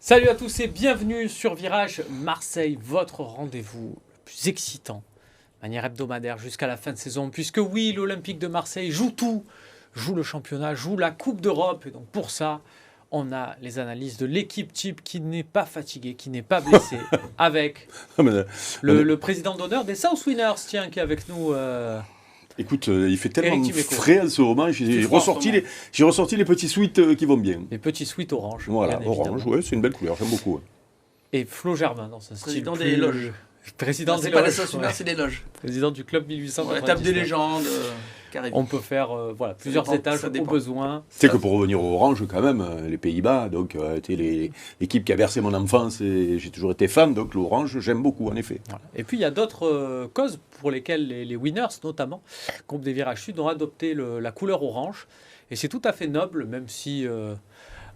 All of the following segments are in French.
Salut à tous et bienvenue sur Virage Marseille, votre rendez-vous le plus excitant, de manière hebdomadaire jusqu'à la fin de saison, puisque oui, l'Olympique de Marseille joue tout, joue le championnat, joue la Coupe d'Europe, et donc pour ça, on a les analyses de l'équipe type qui n'est pas fatiguée, qui n'est pas blessée, avec le président d'honneur des South Winners, tiens, qui est avec nous. Écoute, il fait tellement frais en ce moment, j'ai ressorti les petits sweats qui vont bien. Les petits sweats orange. Voilà, orange, ouais, c'est une belle couleur, j'aime beaucoup. Ouais. Et Flo Germain, dans ce président style des loges. Président des c'est loges. pas la South Winners, c'est des loges. Président du club 1800. La table des légendes. On peut faire plusieurs étages au besoin. C'est que pour revenir au orange, quand même, les Pays-Bas, donc l'équipe qui a bercé mon enfance, et j'ai toujours été fan, donc l'orange, j'aime beaucoup, en effet. Voilà. Et puis il y a d'autres causes pour lesquelles les winners, notamment, groupe des Virages Sud, ont adopté la couleur orange. Et c'est tout à fait noble, même si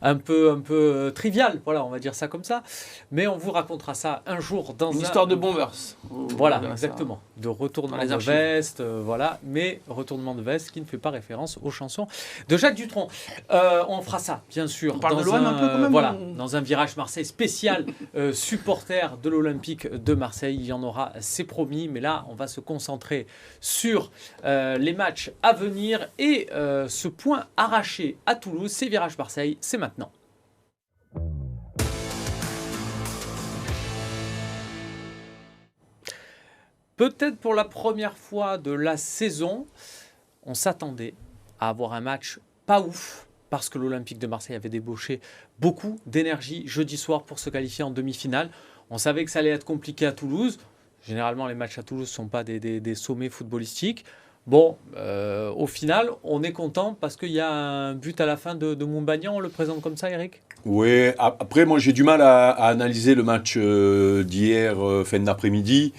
un peu trivial, voilà, on va dire ça comme ça. Mais on vous racontera ça un jour dans une histoire de bombers. Voilà, exactement. De retournement de veste, voilà. Mais retournement de veste qui ne fait pas référence aux chansons de Jacques Dutronc. On fera ça, bien sûr. On parle de l'OM un peu quand même. Voilà, dans un Virage Marseille spécial supporter de l'Olympique de Marseille. Il y en aura, c'est promis. Mais là, on va se concentrer sur les matchs à venir et ce point arraché à Toulouse. C'est Virage Marseille, c'est maintenant. Peut-être pour la première fois de la saison, on s'attendait à avoir un match pas ouf, parce que l'Olympique de Marseille avait débauché beaucoup d'énergie jeudi soir pour se qualifier en demi-finale. On savait que ça allait être compliqué à Toulouse. Généralement, les matchs à Toulouse ne sont pas des sommets footballistiques. Bon, au final, on est content parce qu'il y a un but à la fin de Moumbagnan. On le présente comme ça, Eric ? Oui, après, moi, j'ai du mal à analyser le match d'hier, fin d'après-midi,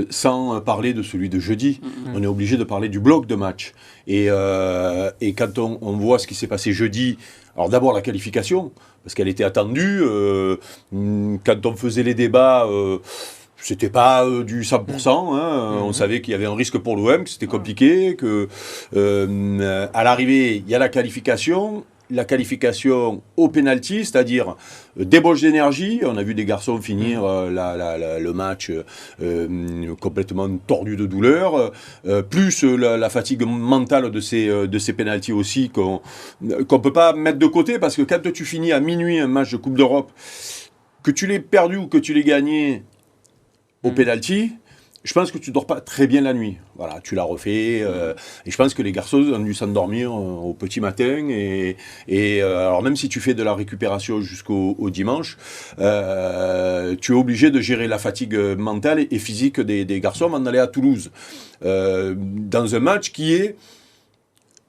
sans parler de celui de jeudi. On est obligé de parler du bloc de match. Et quand on voit ce qui s'est passé jeudi, alors d'abord la qualification, parce qu'elle était attendue. Quand on faisait les débats... c'était pas du 100%, on savait qu'il y avait un risque pour l'OM, que c'était compliqué, que à l'arrivée, il y a la qualification au pénalty, c'est-à-dire débauche d'énergie. On a vu des garçons finir le match complètement tordu de douleur, plus la fatigue mentale de ces pénaltys aussi qu'on peut pas mettre de côté, parce que quand tu finis à minuit un match de Coupe d'Europe, que tu l'aies perdu ou que tu l'aies gagné au pénalty, je pense que tu dors pas très bien la nuit. Voilà, tu l'as refait. Et je pense que les garçons ont dû s'endormir au petit matin. Et alors même si tu fais de la récupération jusqu'au dimanche, tu es obligé de gérer la fatigue mentale et physique des garçons avant d'aller à Toulouse. Dans un match qui est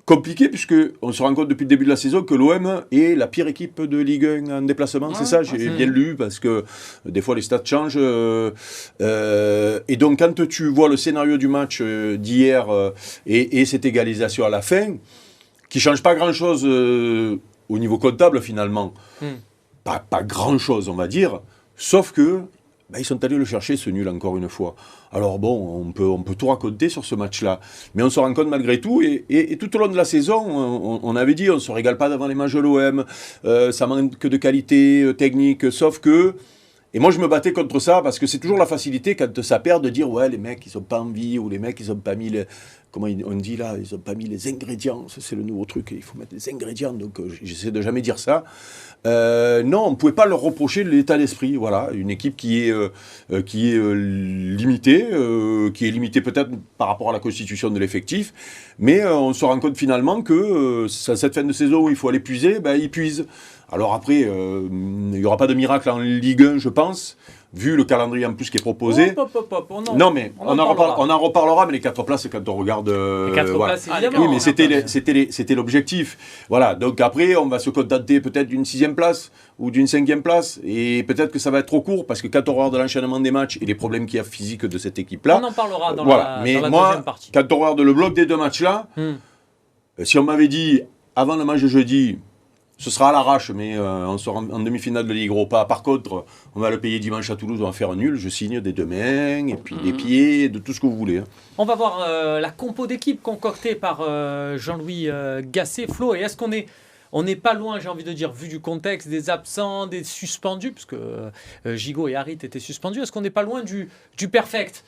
compliqué, puisqu'on se rend compte depuis le début de la saison que l'OM est la pire équipe de Ligue 1 en déplacement, c'est ça, j'ai bien lu, parce que des fois les stats changent. Et donc quand tu vois le scénario du match d'hier et cette égalisation à la fin, qui ne change pas grand-chose au niveau comptable finalement, pas grand-chose on va dire, sauf que ils sont allés le chercher, ce nul, encore une fois. Alors bon, on peut tout raconter sur ce match-là. Mais on se rend compte malgré tout, et tout au long de la saison, on avait dit, on ne se régale pas devant les matchs de l'OM, ça manque de qualité technique, sauf que... Et moi, je me battais contre ça, parce que c'est toujours la facilité, quand ça perd, de dire, ouais, les mecs, ils n'ont pas envie, ou les mecs, ils n'ont pas mis les... Comment on dit là, ils n'ont pas mis les ingrédients. Ça, c'est le nouveau truc, il faut mettre les ingrédients, donc j'essaie de jamais dire ça. Non, on ne pouvait pas leur reprocher l'état d'esprit. Voilà, une équipe qui est limitée, peut-être par rapport à la constitution de l'effectif, mais on se rend compte finalement que cette fin de saison où il faut aller puiser, ils puisent. Alors après, il n'y aura pas de miracle en Ligue 1, je pense, vu le calendrier en plus qui est proposé. Non, mais on en reparlera, mais les 4 places, quand on regarde... les 4 places, évidemment. Oui, mais c'était l'objectif. Voilà, donc après, on va se contenter peut-être d'une 6e place ou d'une 5e place, et peut-être que ça va être trop court, parce que quand on regarde l'enchaînement des matchs et les problèmes qu'il y a physiques de cette équipe-là... On en parlera dans la deuxième partie. Quand on regarde le bloc des 2 matchs-là, si on m'avait dit, avant le match de jeudi... Ce sera à l'arrache, mais on sera en demi-finale de Ligue Europa. Par contre, on va le payer dimanche à Toulouse, on va faire un nul. Je signe des 2 mains, et puis des pieds, de tout ce que vous voulez. On va voir la compo d'équipe concoctée par Jean-Louis Gasset. Flo, et est-ce qu'on est On n'est pas loin, j'ai envie de dire, vu du contexte, des absents, des suspendus, parce que Gigot et Harit étaient suspendus. Est-ce qu'on n'est pas loin du perfect?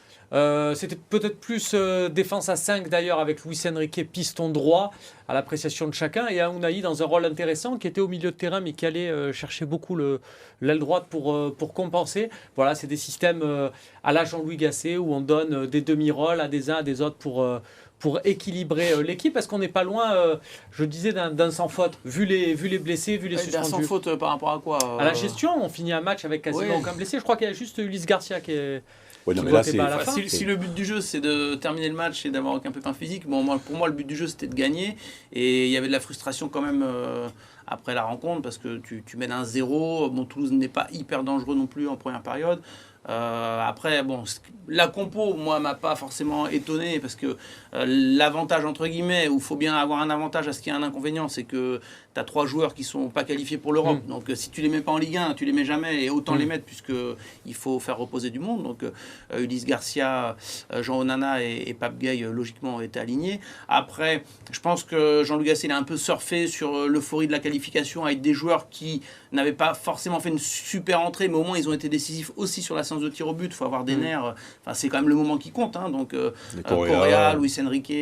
C'était peut-être plus défense à 5 d'ailleurs avec Luis Enrique piston droit à l'appréciation de chacun et Unai dans un rôle intéressant qui était au milieu de terrain mais qui allait chercher beaucoup l'aile droite pour compenser. Voilà, c'est des systèmes à la Jean-Louis Gasset où on donne des demi-rôles à des uns à des autres pour équilibrer l'équipe. Est-ce qu'on n'est pas loin, je disais, d'un sans faute, vu les blessés, vu les suspendus? Sans faute par rapport à quoi À la gestion, on finit un match avec quasiment aucun blessé. Je crois qu'il y a juste Ulysse Garcia qui est... Ouais, non, mais là, c'est... Si le but du jeu c'est de terminer le match et d'avoir aucun pépin physique, pour moi le but du jeu c'était de gagner et il y avait de la frustration quand même après la rencontre parce que tu mènes 1-0. Bon, Toulouse n'est pas hyper dangereux non plus en première période. Après, bon, la compo, moi, m'a pas forcément étonné parce que l'avantage, entre guillemets, où il faut bien avoir un avantage à ce qu'il y a un inconvénient, c'est que tu as 3 joueurs qui sont pas qualifiés pour l'Europe. Donc, si tu les mets pas en Ligue 1, tu les mets jamais et autant les mettre puisqu'il faut faire reposer du monde. Donc, Ulysse Garcia, Jean Onana et Pape Gueye, logiquement, ont été alignés. Après, je pense que Jean-Louis Gasset, il a un peu surfé sur l'euphorie de la qualification avec des joueurs qui n'avaient pas forcément fait une super entrée, mais au moins, ils ont été décisifs aussi sur la séance de tir au but. Il faut avoir des nerfs. Enfin, c'est quand même le moment qui compte. Hein. Donc, Correa, Luis Enrique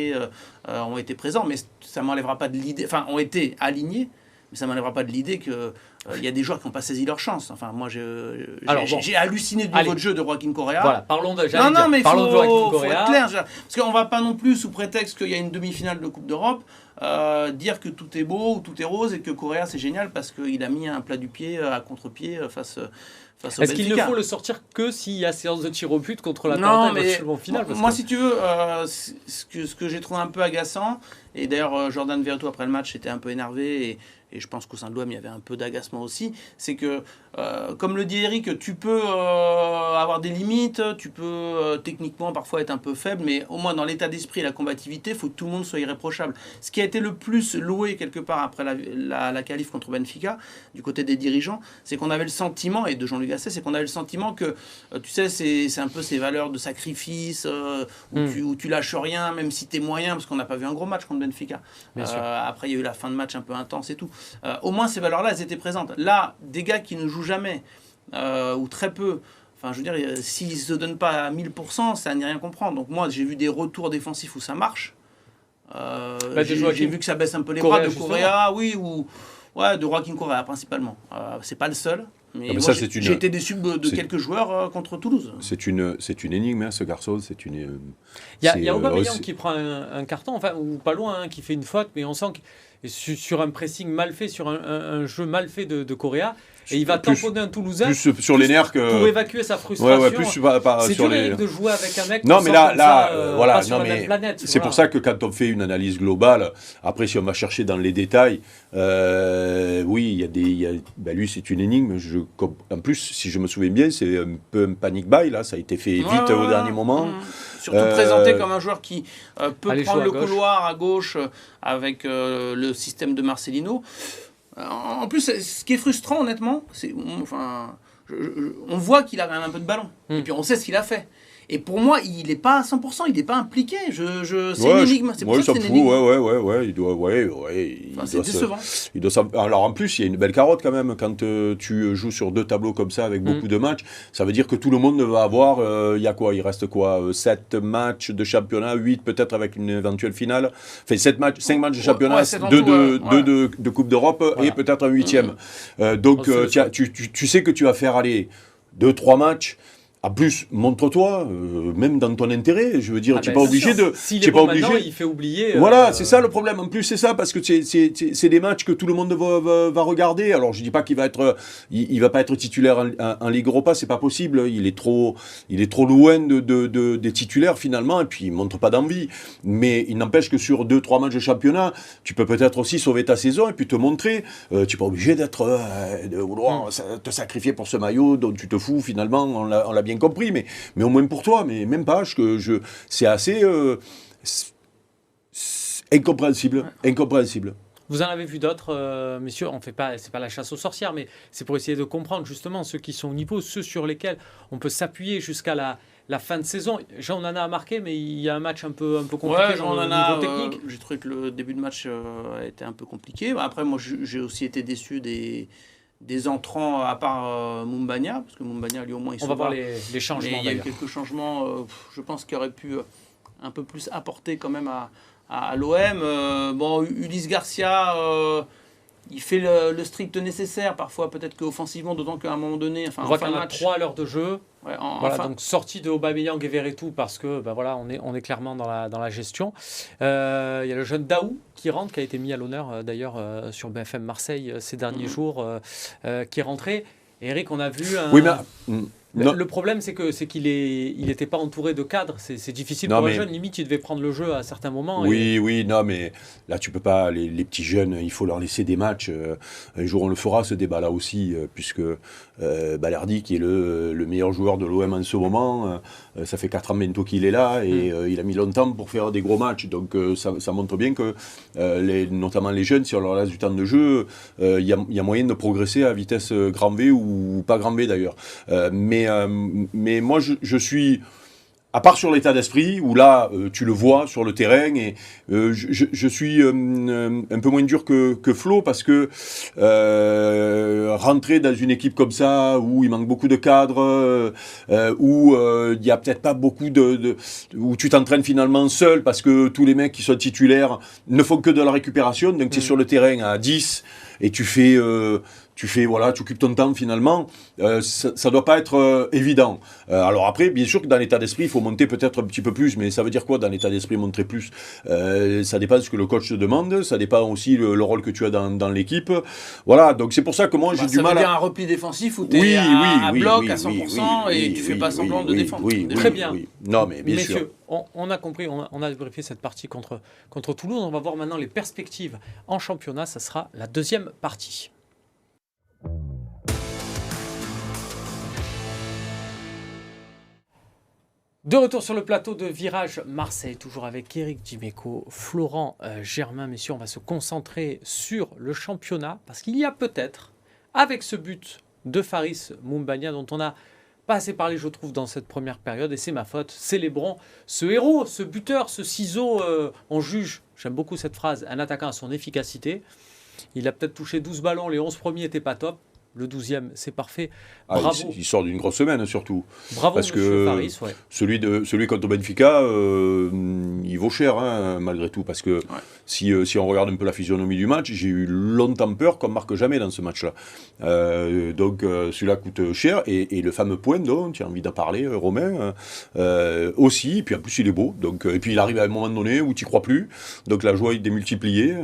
ont été présents, mais ça ne m'enlèvera pas de l'idée. Enfin, ont été alignés, mais ça ne m'enlèvera pas de l'idée que il y a des joueurs qui n'ont pas saisi leur chance. Enfin, moi, j'ai halluciné du niveau de jeu de Joaquin Correa. Voilà, parlons de Joaquin Correa. Être clair, parce qu'on ne va pas non plus, sous prétexte qu'il y a une demi-finale de Coupe d'Europe, dire que tout est beau ou tout est rose et que Correa, c'est génial parce qu'il a mis un plat du pied à contre-pied face au Benfica. Est-ce qu'il ne faut le sortir que s'il y a séance de tir au but contre l'Atalanta éventuellement finale moi, si tu veux, ce que j'ai trouvé un peu agaçant, et d'ailleurs Jordan Verretou après le match était un peu énervé et je pense qu'au sein de l'OM il y avait un peu d'agacement aussi, c'est que comme le dit Eric, tu peux avoir des limites, tu peux techniquement parfois être un peu faible, mais au moins dans l'état d'esprit et la combativité, il faut que tout le monde soit irréprochable. Ce qui a été le plus loué quelque part après la qualif contre Benfica, du côté des dirigeants, c'est qu'on avait le sentiment, et de Jean-Luc Gasset, c'est qu'on avait le sentiment que, tu sais, c'est un peu ces valeurs de sacrifice, où tu lâches rien, même si t'es moyen, parce qu'on n'a pas vu un gros match contre Benfica. Après, il y a eu la fin de match un peu intense et tout. Au moins, ces valeurs-là, elles étaient présentes. Là, des gars qui ne jouent jamais, ou très peu, enfin, je veux dire, s'ils ne se donnent pas à 1000%, ça n'est rien comprendre. Donc moi, j'ai vu des retours défensifs où ça marche. J'ai vu que ça baisse un peu les bras de Correa, de Joaquin Correa principalement. C'est pas le seul. Mais moi, j'ai été déçu de quelques joueurs contre Toulouse. C'est une énigme, hein, ce garçon. Il y a Aubameyang qui prend un carton, enfin, ou pas loin, hein, qui fait une faute, mais on sent que sur un pressing mal fait, sur un jeu mal fait de Correa, et il va tamponner un Toulousain plus sur les nerfs que... pour évacuer sa frustration. C'est dur de jouer avec un mec non, mais pas sur la même planète. C'est pour ça que quand on fait une analyse globale, après si on va chercher dans les détails, oui, lui c'est une énigme. En plus, si je me souviens bien, c'est un peu un panic buy, là, ça a été fait vite au dernier moment. Surtout présenté comme un joueur qui peut prendre le couloir à gauche avec le système de Marcelino. En plus, ce qui est frustrant, honnêtement, on voit qu'il a quand même un peu de ballon. Et puis on sait ce qu'il a fait. Et pour moi, il n'est pas à 100%, il n'est pas impliqué. C'est une énigme. C'est pour ça que c'est une énigme. C'est décevant. Alors en plus, il y a une belle carotte quand même. Quand tu joues sur 2 tableaux comme ça avec beaucoup de matchs, ça veut dire que tout le monde va avoir. Il reste quoi 7 matchs de championnat, 8 peut-être avec une éventuelle finale. Enfin, 5 matchs de championnat, 2 de Coupe d'Europe et peut-être un 8e. Donc tu sais que tu vas faire aller 2-3 matchs. En plus, montre-toi, même dans ton intérêt, je veux dire, tu n'es pas obligé de... S'il est bon maintenant, il fait oublier... Voilà, c'est ça le problème. En plus, c'est ça, parce que c'est des matchs que tout le monde va regarder. Alors, je ne dis pas qu'il va pas être titulaire en Ligue Europa, c'est pas possible. Il est trop loin des titulaires, finalement, et puis il ne montre pas d'envie. Mais il n'empêche que sur 2-3 matchs de championnat, tu peux peut-être aussi sauver ta saison et puis te montrer. Tu n'es pas obligé de vouloir te sacrifier pour ce maillot dont tu te fous, finalement, on l'a bien compris, mais au moins pour toi, mais même pas, c'est assez incompréhensible. Vous en avez vu d'autres, messieurs, c'est pas la chasse aux sorcières, mais c'est pour essayer de comprendre justement ceux qui sont au niveau, ceux sur lesquels on peut s'appuyer jusqu'à la fin de saison. Jean Onana a marqué, mais il y a un match un peu compliqué Ouais, dans le Onana, niveau technique. j'ai trouvé que le début de match a été un peu compliqué. Après, moi, j'ai aussi été déçu des entrants, à part Moumbagna, parce que Moumbagna, lui, au moins, il On va voir les changements, mais il y a eu d'ailleurs. quelques changements, je pense, qui auraient pu un peu plus apporter quand même à l'OM. Bon, Ulysse Garcia, il fait le strict nécessaire. Parfois, peut-être qu'offensivement, d'autant qu'à un moment donné, On voit qu'il y en a 3 à l'heure de jeu. Ouais, Donc sortie de Aubameyang et Verretou parce que on est clairement dans la gestion. Il y a le jeune Daou qui rentre, qui a été mis à l'honneur d'ailleurs sur BFM Marseille ces derniers jours, qui est rentré. Et Eric, on a vu un... Oui, mais... Le problème, c'est qu'il n'était pas entouré de cadres. C'est difficile pour un jeune. Limite, il devait prendre le jeu à certains moments. Oui, non, mais là, tu peux pas. Les petits jeunes, il faut leur laisser des matchs. Un jour, on le fera, ce débat-là aussi, puisque Balerdi, qui est le meilleur joueur de l'OM en ce moment, ça fait 4 ans bientôt qu'il est là, et il a mis longtemps pour faire des gros matchs. Donc, ça montre bien que, notamment les jeunes, si on leur laisse du temps de jeu, il y a moyen de progresser à vitesse grand V ou pas grand V d'ailleurs. Mais moi, je suis, à part sur l'état d'esprit, où là, tu le vois sur le terrain, et je suis un peu moins dur que Flo, parce que rentrer dans une équipe comme ça, où il manque beaucoup de cadres, où il n'y a peut-être pas beaucoup où tu t'entraînes finalement seul, parce que tous les mecs qui sont titulaires ne font que de la récupération, donc tu es sur le terrain à 10, et tu occupes ton temps finalement, ça doit pas être évident. Alors après, bien sûr que dans l'état d'esprit, il faut monter peut-être un petit peu plus, mais ça veut dire quoi dans l'état d'esprit, monter plus? Ça dépend de ce que le coach te demande, ça dépend aussi le rôle que tu as dans l'équipe. Voilà, donc c'est pour ça que moi j'ai du mal à... Ça veut dire un repli défensif où tu es à bloc à 100% et tu fais pas semblant de défendre. Très bien. Non, mais bien Messieurs, sûr. on a compris, on a vérifié cette partie contre Toulouse. On va voir maintenant les perspectives en championnat. Ça sera la deuxième partie. De retour sur le plateau de Virage Marseille, toujours avec Eric Dimeco, Florent Germain. Messieurs, on va se concentrer sur le championnat parce qu'il y a peut-être, avec ce but de Faris Moumbagna dont on n'a pas assez parlé, je trouve, dans cette première période, et c'est ma faute, célébrons ce héros, ce buteur, ce ciseau. On juge, j'aime beaucoup cette phrase, un attaquant à son efficacité. Il a peut-être touché 12 ballons, les 11 premiers n'étaient pas top. Le 12e, c'est parfait. Bravo. Il sort d'une grosse semaine, surtout. Bravo, parce monsieur que Faris. Ouais. Celui contre Benfica, il vaut cher, malgré tout. Parce que si on regarde un peu la physionomie du match, j'ai eu longtemps peur qu'on ne marque jamais dans ce match-là. Donc, celui-là coûte cher. Et le fameux point dont tu as envie d'en parler, Romain, aussi. Et puis, en plus, il est beau. Donc, et puis, il arrive à un moment donné où tu n'y crois plus. Donc, la joie est démultipliée.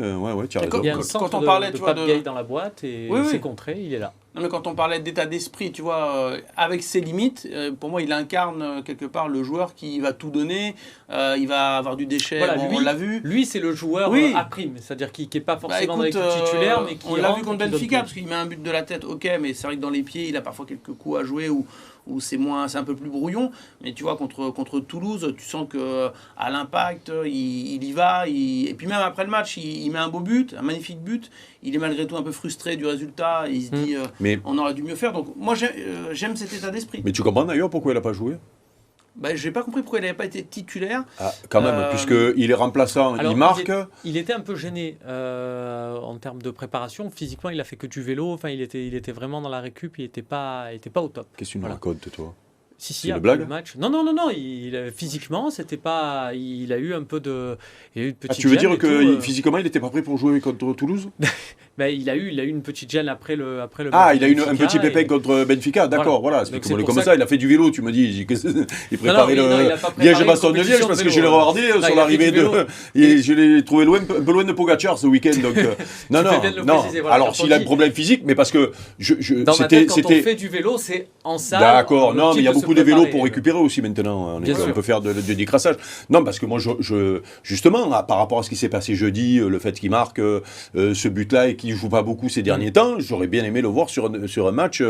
Tu as raison. Il y a un centre quand on parlait, de Pape Gay dans la boîte et c'est contré, il est là. Non, mais quand on parlait d'état d'esprit, tu vois, avec ses limites, pour moi, il incarne quelque part le joueur qui va tout donner, il va avoir du déchet, voilà, on l'a vu. Lui, c'est le joueur à prime, c'est-à-dire qui n'est pas forcément dans l'équipe titulaire, mais qui on l'a vu contre Benfica, parce qu'il met un but de la tête, ok, mais c'est vrai que dans les pieds, il a parfois quelques coups à jouer où c'est un peu plus brouillon, mais tu vois, contre Toulouse, tu sens qu'à l'impact, il y va, et puis même après le match, il met un beau but, un magnifique but, il est malgré tout un peu frustré du résultat, et il se dit, on aurait dû mieux faire, donc moi j'aime cet état d'esprit. Mais tu comprends d'ailleurs pourquoi il n'a pas joué? Je n'ai pas compris pourquoi il n'avait pas été titulaire. Ah, quand même, puisqu'il est remplaçant, il marque. Il était un peu gêné en termes de préparation. Physiquement, il a fait que du vélo. Enfin, il était vraiment dans la récup. Il n'était pas au top. Qu'est-ce que tu nous racontes, toi? C'est une blague. Le match. Non. Physiquement, c'était pas. Il a eu un peu de. Il a eu une petite tu veux dire que tout, physiquement, il n'était pas prêt pour jouer contre Toulouse? Il a eu une petite gêne après le match. Il a eu un petit pépin contre Benfica, d'accord, voilà. Explique-moi comme ça, il a fait du vélo, tu me dis. Il préparait le Liège-Bastogne-Liège parce que je l'ai regardé sur l'arrivée de. Je l'ai trouvé un peu loin de Pogacar ce week-end. Donc, non. Alors, s'il a un problème physique, mais parce que. Dans ma tête, quand on fait du vélo, c'est en salle. D'accord, non, mais il y a beaucoup de vélos pour récupérer aussi maintenant. On peut faire du décrassage. Non, parce que moi, justement, par rapport à ce qui s'est passé jeudi, le fait qu'il marque ce but-là et qu'il ne joue pas beaucoup ces derniers temps, j'aurais bien aimé le voir sur un match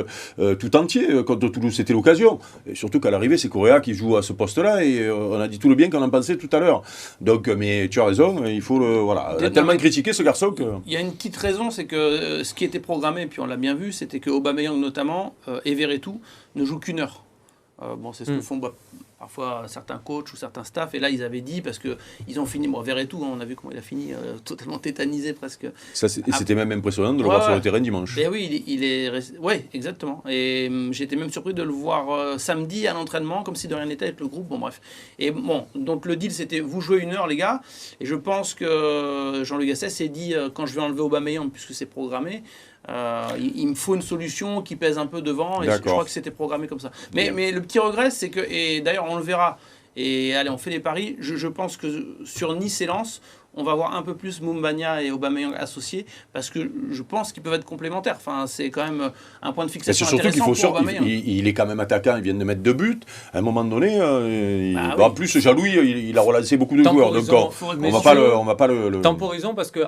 tout entier contre Toulouse. C'était l'occasion. Et surtout qu'à l'arrivée, c'est Correa qui joue à ce poste-là et on a dit tout le bien qu'on en pensait tout à l'heure. Donc, mais tu as raison, il faut on a tellement critiqué ce garçon que... Il y a une petite raison, c'est que ce qui était programmé, puis on l'a bien vu, c'était que Aubameyang notamment et Verretou ne jouent qu'une heure. C'est ce que font parfois certains coachs ou certains staffs. Et là, ils avaient dit, parce qu'ils ont fini, Verretou, on a vu comment il a fini, totalement tétanisé presque. C'était même impressionnant de le voir sur le terrain dimanche. Et oui, oui, exactement. Et j'ai été même surpris de le voir samedi à l'entraînement, comme si de rien n'était avec le groupe. Bon, bref. Et bon, donc le deal, c'était vous jouez 1 heure, les gars. Et je pense que Jean-Luc Gasset s'est dit, quand je vais enlever Aubameyang, puisque c'est programmé, il me faut une solution qui pèse un peu devant, et je crois que c'était programmé comme ça. Mais le petit regret, c'est que, et d'ailleurs on le verra, et allez, on fait les paris, je pense que sur Nice et Lens, on va voir un peu plus Moumbagna et Aubameyang associés, parce que je pense qu'ils peuvent être complémentaires. Enfin, c'est quand même un point de fixation intéressant pour Aubameyang. Il est quand même attaquant, il vient de mettre 2 buts. À un moment donné, en plus, Jaloux, il a relancé beaucoup de joueurs. Donc on va pas le... Temporisons, parce que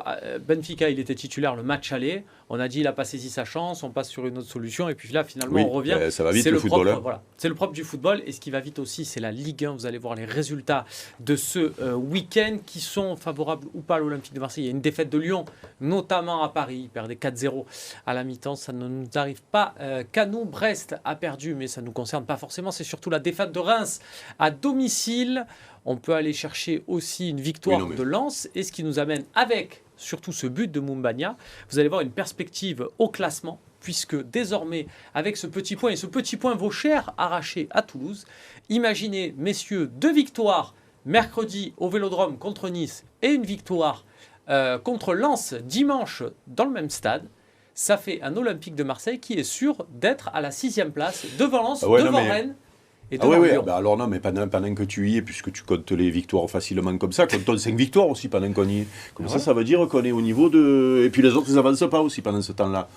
Benfica, il était titulaire le match aller. On a dit il n'a pas saisi sa chance, on passe sur une autre solution, et puis là, finalement, on revient. Ça va vite, le football. Voilà. C'est le propre du football, et ce qui va vite aussi, c'est la Ligue 1. Vous allez voir les résultats de ce week-end qui sont favorables ou pas à l'Olympique de Marseille. Il y a une défaite de Lyon, notamment à Paris. Ils perdaient 4-0 à la mi-temps. Ça ne nous arrive pas qu'à nous. Brest a perdu, mais ça ne nous concerne pas forcément. C'est surtout la défaite de Reims à domicile. On peut aller chercher aussi une victoire de Lens, et ce qui nous amène avec surtout ce but de Moumbagna. Vous allez voir une perspective au classement, puisque désormais, avec ce petit point, et ce petit point vaut cher arraché à Toulouse, imaginez, messieurs, 2 victoires mercredi au Vélodrome contre Nice et une victoire contre Lens dimanche dans le même stade. Ça fait un Olympique de Marseille qui est sûr d'être à la 6e place, devant Lens, devant Rennes. Alors non, mais pendant que tu y es, puisque tu comptes les victoires facilement comme ça, compte 5 victoires aussi pendant qu'on y est. Comme ça veut dire qu'on est au niveau de... Et puis les autres, ils n'avancent pas aussi pendant ce temps-là.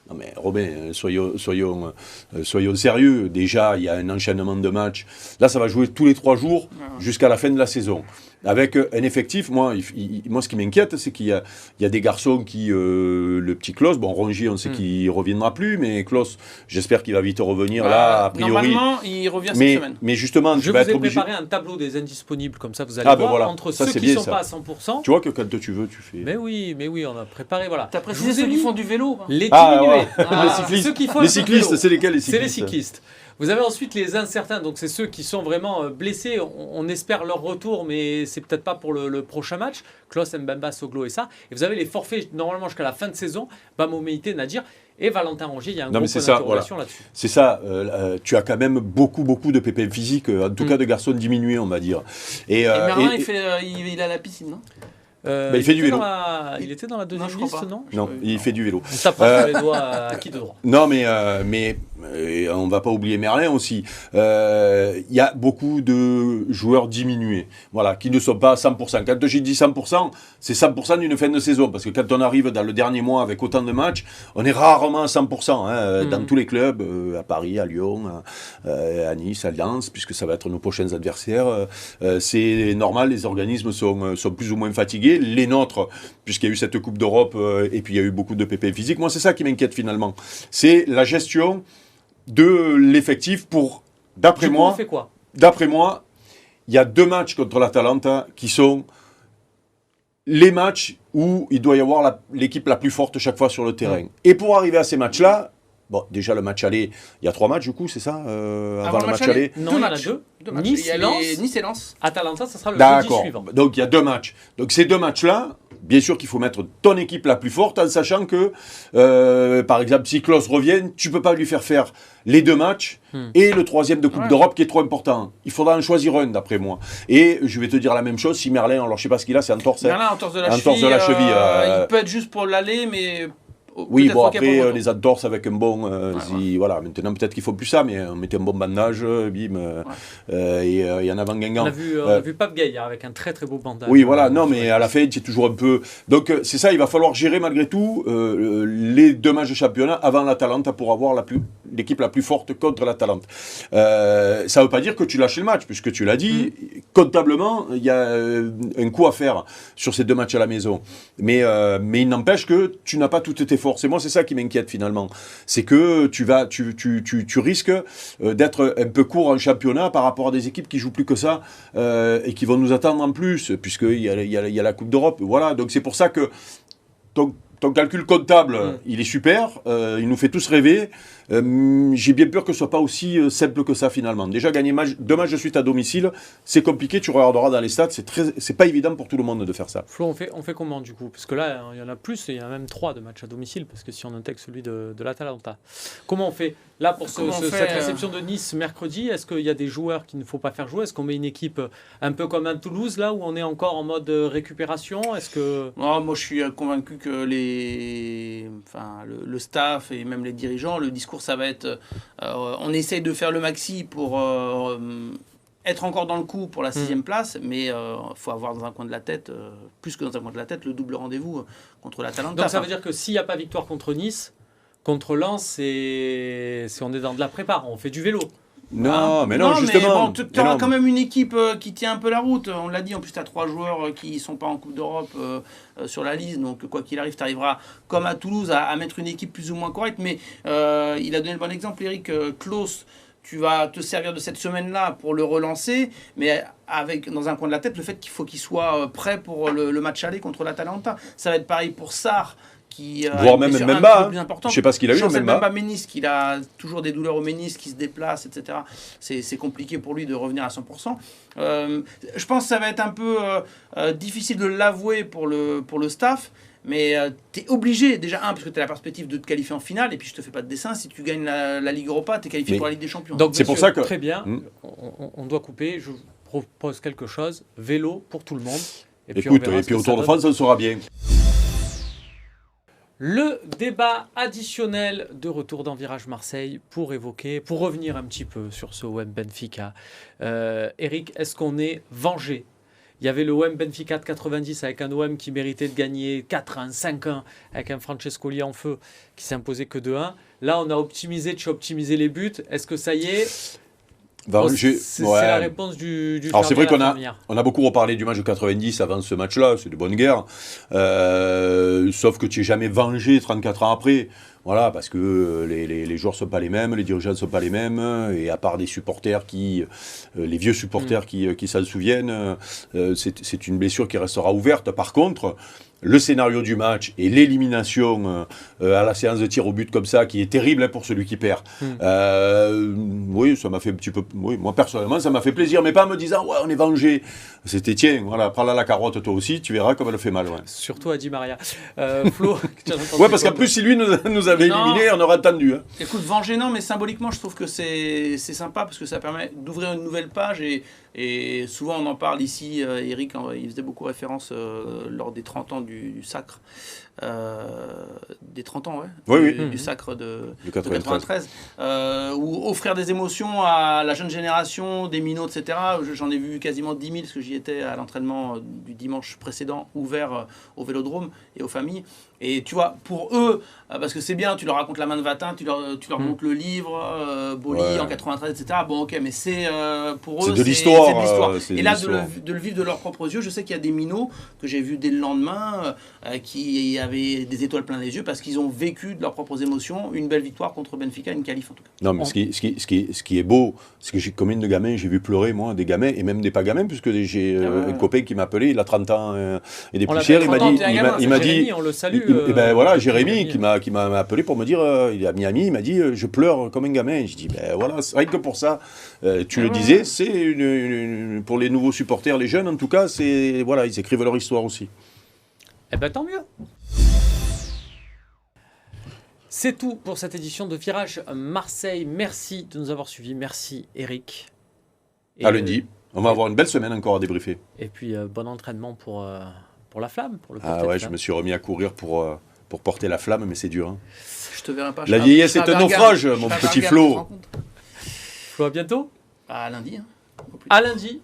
Non mais Robin, soyons sérieux. Déjà, il y a un enchaînement de matchs. Là, ça va jouer tous les 3 jours jusqu'à la fin de la saison. Avec un effectif, moi ce qui m'inquiète, c'est qu'il y a des garçons qui... le petit Klaus, Rongier, on sait qu'il ne reviendra plus, mais Klaus, j'espère qu'il va vite revenir. Là, a priori... Normalement, il revient cette semaine. Mais justement, je vous ai préparé un tableau des indisponibles, comme ça vous allez voir, entre ceux qui ne sont pas à 100%. Tu vois que quand tu veux, tu fais... Mais oui, on a préparé, voilà. Tu as précisé ceux qui font du vélo. Les diminués. Les cyclistes, c'est lesquels les cyclistes? C'est les cyclistes. Vous avez ensuite les incertains, donc c'est ceux qui sont vraiment blessés. On espère leur retour, mais c'est peut-être pas pour le prochain match. Klaus, Mbemba, Soglo et ça. Et vous avez les forfaits normalement jusqu'à la fin de saison. Bamoumeïté, Nadir et Valentin Rongier. Il y a un gros point d'interrogation là-dessus. C'est ça. Tu as quand même beaucoup de pépins physiques, en tout cas de garçons diminués, on va dire. Et Merlin, il a la piscine, non? Il fait du vélo. Il était dans la deuxième liste, non? Non, il fait du vélo. On tape sur les doigts à qui de droit. Non, mais on ne va pas oublier Merlin aussi. Il y a beaucoup de joueurs diminués, qui ne sont pas à 100%. Quand j'ai dit 100%, c'est 100% d'une fin de saison. Parce que quand on arrive dans le dernier mois avec autant de matchs, on est rarement à 100%. Dans tous les clubs, à Paris, à Lyon, à Nice, à Lens, puisque ça va être nos prochains adversaires. C'est normal, les organismes sont plus ou moins fatigués. Les nôtres, puisqu'il y a eu cette Coupe d'Europe et puis il y a eu beaucoup de pépins physiques. Moi, c'est ça qui m'inquiète finalement. C'est la gestion de l'effectif d'après moi, il y a 2 matchs contre l'Atalanta qui sont les matchs où il doit y avoir l'équipe la plus forte chaque fois sur le terrain. Et pour arriver à ces matchs-là, déjà le match aller, il y a 3 matchs du coup, c'est ça avant le match aller? Non, il y en a 2. Nice et Lens. Atalanta, ça sera le jeudi suivant. Donc il y a 2 matchs. Donc ces 2 matchs-là, bien sûr qu'il faut mettre ton équipe la plus forte, en sachant que, par exemple, si Klaus revient, tu ne peux pas lui faire les 2 matchs et le 3e de Coupe d'Europe qui est trop important. Il faudra en choisir un, d'après moi. Et je vais te dire la même chose, si Merlin, alors je ne sais pas ce qu'il a, c'est entorse. Merlin, entorse de la cheville. Il peut être juste pour l'aller, mais... Oui, après, les entorses avec un bon... Maintenant, peut-être qu'il ne faut plus ça, mais on mettait un bon bandage, bim, et en avant Guingamp. On a vu Pape Gay avec un très très beau bandage. Oui, voilà, non, mais à la fin, c'est toujours un peu... Donc, c'est ça, il va falloir gérer malgré tout les 2 matchs de championnat avant l'Atalanta pour avoir l'équipe la plus forte contre l'Atalanta. Ça ne veut pas dire que tu lâches le match, puisque tu l'as dit, comptablement, il y a un coup à faire sur ces 2 matchs à la maison. Mais il n'empêche que tu n'as pas toutes tes forces. Et moi, c'est ça qui m'inquiète finalement. C'est que tu risques d'être un peu court en championnat par rapport à des équipes qui jouent plus que ça et qui vont nous attendre en plus, puisqu'il y a la Coupe d'Europe. Voilà, donc c'est pour ça que ton calcul comptable, il est super, il nous fait tous rêver. J'ai bien peur que ce soit pas aussi simple que ça finalement. Déjà, gagner 2 matchs de suite à domicile, c'est compliqué, tu regarderas dans les stats, c'est pas évident pour tout le monde de faire ça. Flo, on fait comment du coup? Parce que là, il y en a plus, il y en a même 3 de matchs à domicile, parce que si on intègre celui de l'Atalanta. Comment on fait là pour cette réception de Nice mercredi? Est-ce qu'il y a des joueurs qu'il ne faut pas faire jouer? Est-ce qu'on met une équipe un peu comme à Toulouse, là, où on est encore en mode récupération? Est-ce que... Non, moi, je suis convaincu que le staff et même les dirigeants, le discours, ça va être on essaye de faire le maxi pour être encore dans le coup pour la 6e place, mais il faut avoir dans un coin de la tête, plus que dans un coin de la tête, le double rendez-vous contre l'Atalanta. Donc ça veut dire que s'il n'y a pas victoire contre Nice, contre Lens, on est dans de la prépa, on fait du vélo. Non, mais justement. Mais tu auras quand même une équipe qui tient un peu la route. On l'a dit, en plus, tu as 3 joueurs qui ne sont pas en Coupe d'Europe sur la liste. Donc, quoi qu'il arrive, tu arriveras, comme à Toulouse, à mettre une équipe plus ou moins correcte. Mais il a donné le bon exemple, Eric. Klaus, tu vas te servir de cette semaine-là pour le relancer, mais avec dans un coin de la tête le fait qu'il faut qu'il soit prêt pour le match aller contre l'Atalanta. Ça va être pareil pour Sarr. Voire même Mbemba, je ne sais pas ce qu'il a eu, Mbemba ménisque, il a toujours des douleurs au ménisque, qui se déplace, etc. C'est compliqué pour lui de revenir à 100%. Je pense que ça va être un peu difficile de l'avouer pour le staff, mais tu es obligé, déjà, parce que tu as la perspective de te qualifier en finale, et puis je te fais pas de dessin, si tu gagnes la Ligue Europa, tu es qualifié pour la Ligue des Champions. Donc c'est pour ça que... Très bien, on doit couper, je vous propose quelque chose, vélo pour tout le monde. Et puis au Tour de France, ça sera bien. Le débat additionnel de retour dans Virage Marseille pour revenir un petit peu sur ce OM Benfica. Eric, est-ce qu'on est vengé? Il y avait le OM Benfica de 90 avec un OM qui méritait de gagner 4-1, 5-1, avec un Francescoli en feu qui s'imposait que 2-1. Là, on a optimisé les buts. Est-ce que ça y est? C'est la réponse du Alors c'est vrai qu'on a beaucoup reparlé du match de 90 avant ce match-là, c'est de bonne guerre. Sauf que tu n'es jamais vengé 34 ans après. Voilà, parce que les joueurs ne sont pas les mêmes, les dirigeants ne sont pas les mêmes, et à part des supporters les vieux supporters qui s'en souviennent, c'est une blessure qui restera ouverte. Par contre, le scénario du match et l'élimination à la séance de tir au but comme ça, qui est terrible pour celui qui perd. Oui, ça m'a fait un petit peu... Oui, moi personnellement, ça m'a fait plaisir, mais pas en me disant, ouais, on est vengé. C'était, tiens, voilà, prends-la la carotte toi aussi, tu verras comme elle fait mal. Ouais. Surtout à Di Maria. Flo, ouais, parce qu'en plus, si lui nous avait éliminés, on aurait attendu. Hein. Écoute, venger, non, mais symboliquement, je trouve que c'est sympa, parce que ça permet d'ouvrir une nouvelle page, et souvent on en parle ici, Eric, il faisait beaucoup référence lors des 30 ans du sacre. Des 30 ans, du sacre de 93, ou offrir des émotions à la jeune génération, des minots, etc. J'en ai vu quasiment 10 000, parce que j'y étais à l'entraînement du dimanche précédent, ouvert au Vélodrome et aux familles. Et tu vois, pour eux, parce que c'est bien, tu leur racontes la main de Vatin, tu leur montres le livre, Boli en 93, etc. Bon, ok, mais c'est pour eux, c'est de l'histoire. Et là, de le vivre de leurs propres yeux, je sais qu'il y a des minots que j'ai vus dès le lendemain qui avaient des étoiles plein les yeux parce qu'ils ont vécu de leurs propres émotions une belle victoire contre Benfica, une qualif en tout cas. Non, mais ce qui est beau, c'est que combien de gamins j'ai vu pleurer, moi, des gamins, et même des pas gamins, puisque j'ai un copain qui m'a appelé, il a 30 ans et des poussières, il m'a dit, on le salue. Et ben voilà, Jérémy qui m'a appelé pour me dire, il est à Miami, il m'a dit, je pleure comme un gamin. Et je dis, ben voilà, c'est vrai que pour ça, tu le disais, c'est pour les nouveaux supporters, les jeunes en tout cas, voilà, ils écrivent leur histoire aussi. Eh ben tant mieux. C'est tout pour cette édition de Virage Marseille. Merci de nous avoir suivis. Merci Eric. À lundi. On va avoir une belle semaine encore à débriefer. Et puis bon entraînement pour la flamme. Pour le je me suis remis à courir pour porter la flamme, mais c'est dur. Hein. Je te verrai pas. La vieillesse est un naufrage, mon petit Flo. Flo, à bientôt. À lundi. Hein. À lundi.